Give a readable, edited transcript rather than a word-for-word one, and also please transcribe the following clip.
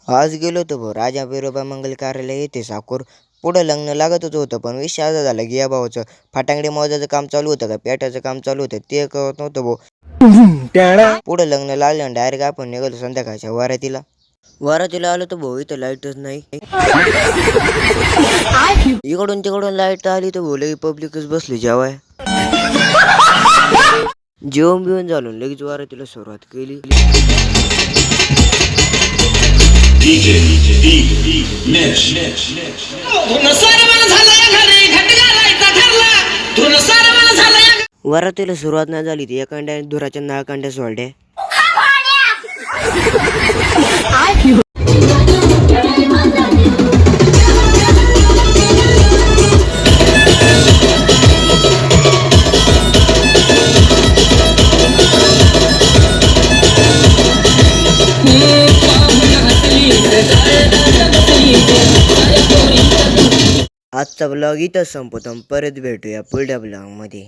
आज गेलो होतो भाऊ राजा बिरोबा मंगल कार्यालय येथे साकोर. पुढं लग्न लागतच होतं, पण विषय असा झाला की या भावाचं फटांगडे मोजायचं काम चालू होतं का पेटाचं काम चालू होतं ते कळत नव्हतं भाऊ. पुढं लग्न लागलं डायरेक्ट आपण निघालो संध्याकाळच्या वरातीला. वरातीला आलो तर भाऊ इथं लाईटच नाही. इकडून तिकडून लाईट आली तर भाऊ लगे पब्लिकच बसली जेवाय. जेवण बिवून झालो लगेच वरातीला सुरुवात केली. वरातीला सुरुवात नाही झाली ती एखाद्या धुराच्या नाळकांड्या सोडल्या. आजचा ब्लॉग इथंच संपवतो, परत भेटूया पुढल्या ब्लॉग मध्ये.